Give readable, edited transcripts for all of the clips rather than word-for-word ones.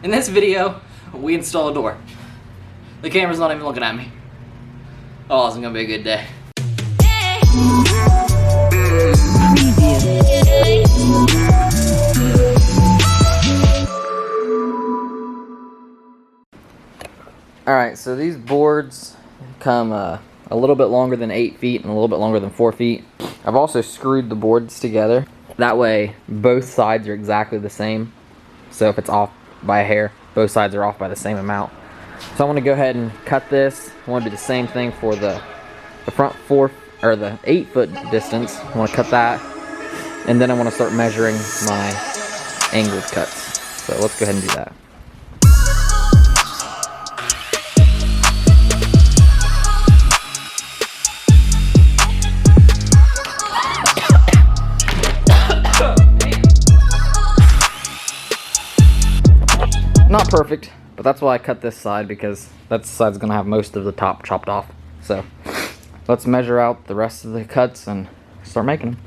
In this video, we install a door. The camera's not even looking at me. Oh, it's gonna be a good day. Alright, so these boards come a little bit longer than 8 feet and a little bit longer than 4 feet. I've also screwed the boards together. That way, both sides are exactly the same. So if it's off by a hair, both sides are off by the same amount. So I want to go ahead and cut this. I want to do the same thing for the front the 8 foot distance. I want to cut that, and then I want to start measuring my angled cuts. So let's go ahead and do that. Not perfect, but that's why I cut this side, because that side's gonna have most of the top chopped off. So let's measure out the rest of the cuts and start making them.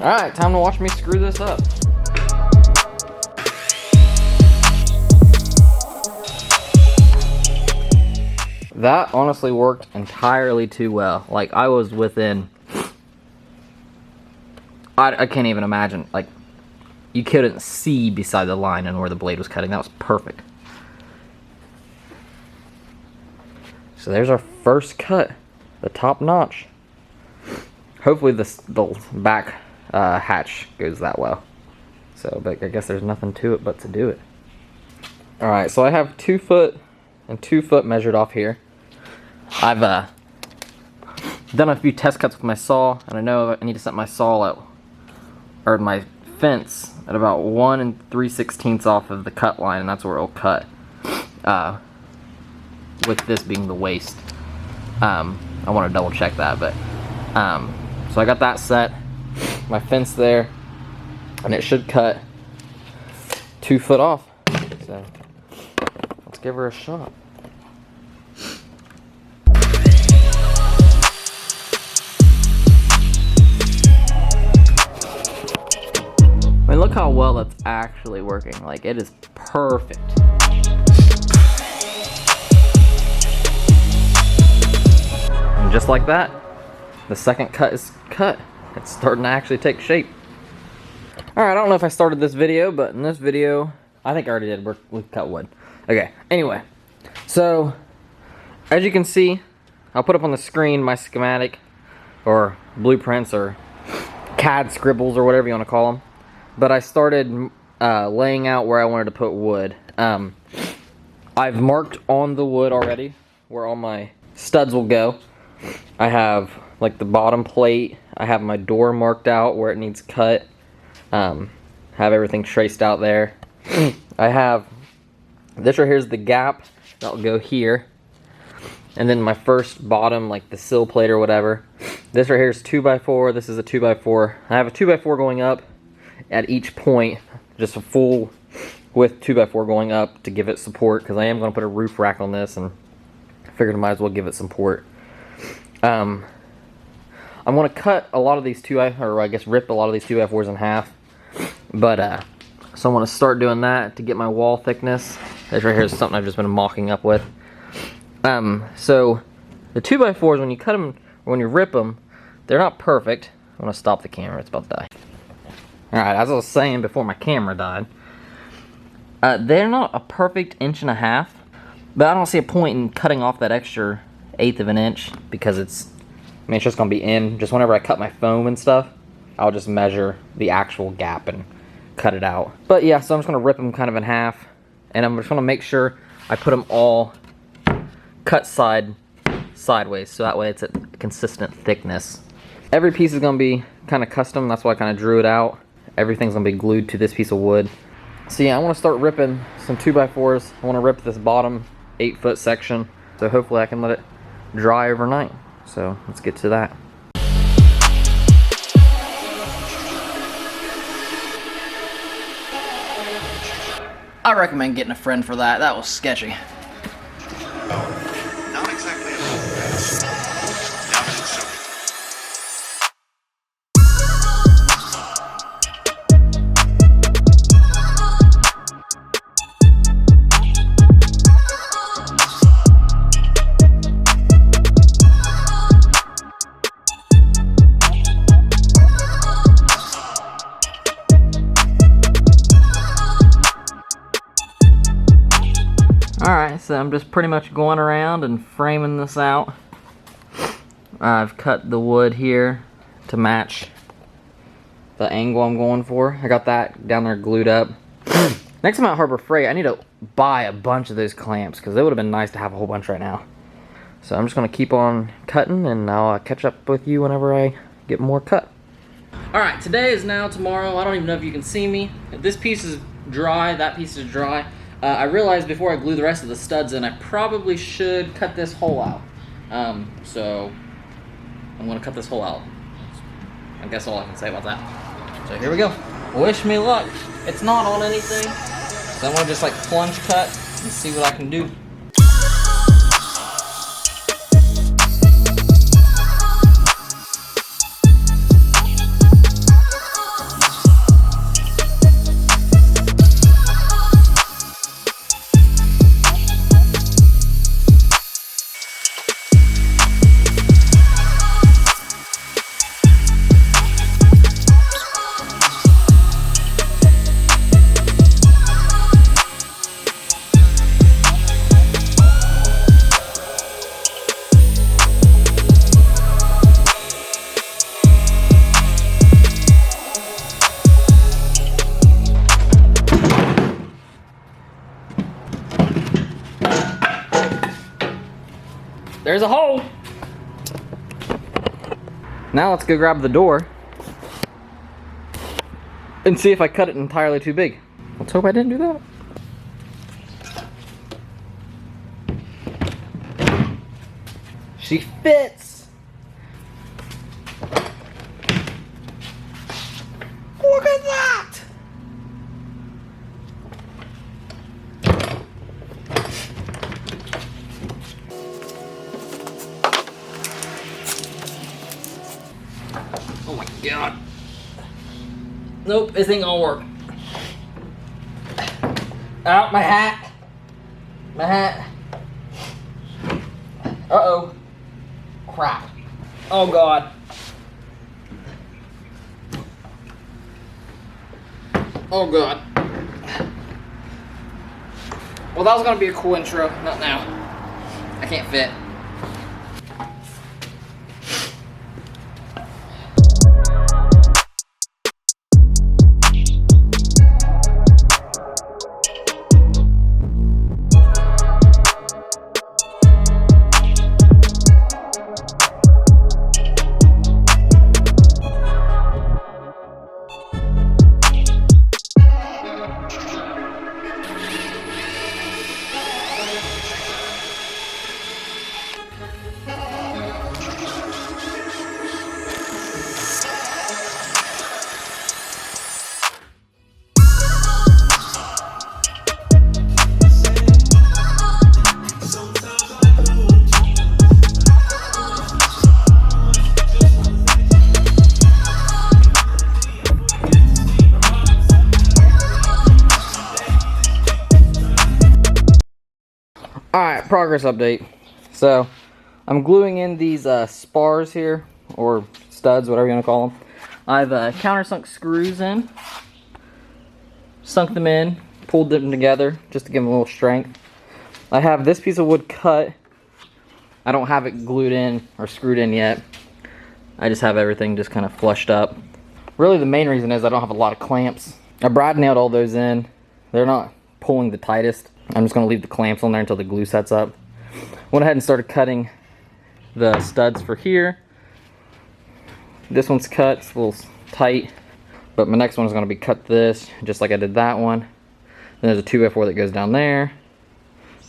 Alright, time to watch me screw this up. That honestly worked entirely too well. Like, I was within... I can't even imagine. Like, you couldn't see beside the line and where the blade was cutting. That was perfect. So there's our first cut. The top notch. Hopefully the back hatch goes that well. So, but I guess there's nothing to it but to do it. Alright, so I have 2 foot and 2 foot measured off here. I've done a few test cuts with my saw, and I know I need to set my saw at, or my fence at about 1 3/16 off of the cut line, and that's where it'll cut. With this being the waist, I want to double check that, but so I got that set, my fence there, and it should cut 2 foot off. So let's give her a shot. I mean, look how well that's actually working. Like, it is perfect. And just like that, the second cut is cut. It's starting to actually take shape. Alright, I don't know if I started this video, but in this video, I think I already did. We cut wood. Okay, anyway. So, as you can see, I'll put up on the screen my schematic, or blueprints, or CAD scribbles, or whatever you want to call them. But I started laying out where I wanted to put wood. I've marked on the wood already where all my studs will go. I have like the bottom plate. I have my door marked out where it needs cut. Have everything traced out there. I have this right here is the gap that'll go here. And then my first bottom, like the sill plate or whatever. This right here is 2x4. This is a 2x4. I have a 2x4 going up at each point, just a full width 2x4 going up to give it support, because I am going to put a roof rack on this, and I figured I might as well give it support. I'm going to cut a lot of these rip a lot of these 2x4s in half, but so I want to start doing that to get my wall thickness. This right here is something I've just been mocking up with. So the 2x4s, when you cut them, or when you rip them, they're not perfect. I want to stop the camera, it's about to die. Alright, as I was saying before my camera died, they're not a perfect 1.5 inches, but I don't see a point in cutting off that extra 1/8 of an inch, because it's just going to be in. Just whenever I cut my foam and stuff, I'll just measure the actual gap and cut it out. But yeah, so I'm just going to rip them kind of in half, and I'm just going to make sure I put them all cut sideways, so that way it's a consistent thickness. Every piece is going to be kind of custom, that's why I kind of drew it out. Everything's going to be glued to this piece of wood. So yeah, I want to start ripping some 2x4s. I want to rip this bottom 8 foot section, so hopefully I can let it dry overnight. So let's get to that. I recommend getting a friend for that. That was sketchy. Not exactly a full pass. Now that it's soaking. Alright, so I'm just pretty much going around and framing this out. I've cut the wood here to match the angle I'm going for. I got that down there glued up. Next time at Harbor Freight, I need to buy a bunch of those clamps because it would have been nice to have a whole bunch right now. So I'm just going to keep on cutting and I'll catch up with you whenever I get more cut. Alright, today is now tomorrow. I don't even know if you can see me. This piece is dry, that piece is dry. I realized before I glue the rest of the studs in, I probably should cut this hole out. So I'm gonna cut this hole out. I guess all I can say about that. So here we go. Wish me luck. It's not on anything, so I'm gonna just like plunge cut and see what I can do. There's a hole. Now let's go grab the door and see if I cut it entirely too big. Let's hope I didn't do that. She fits. Look at that. Oh my god. Nope, this ain't gonna work. Out, my hat. My hat. Uh-oh. Crap. Oh god. Oh god. Well, that was gonna be a cool intro. Not now. I can't fit. Alright, progress update. So, I'm gluing in these spars here, or studs, whatever you want to call them. I've countersunk screws in, sunk them in, pulled them together just to give them a little strength. I have this piece of wood cut. I don't have it glued in or screwed in yet. I just have everything just kind of flushed up. Really the main reason is I don't have a lot of clamps. I brad nailed all those in. They're not pulling the tightest. I'm just going to leave the clamps on there until the glue sets up. Went ahead and started cutting the studs for here. This one's cut, it's a little tight, but my next one is going to be cut this, just like I did that one. Then there's a 2F4 that goes down there,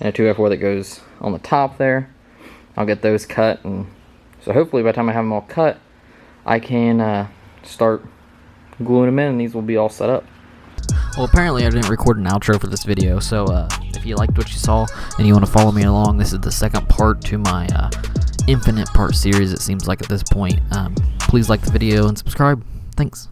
and a 2F4 that goes on the top there. I'll get those cut, and so hopefully by the time I have them all cut, I can start gluing them in, and these will be all set up. Well, apparently I didn't record an outro for this video, so if you liked what you saw and you want to follow me along, this is the second part to my infinite part series, it seems like at this point. Please like the video and subscribe. Thanks.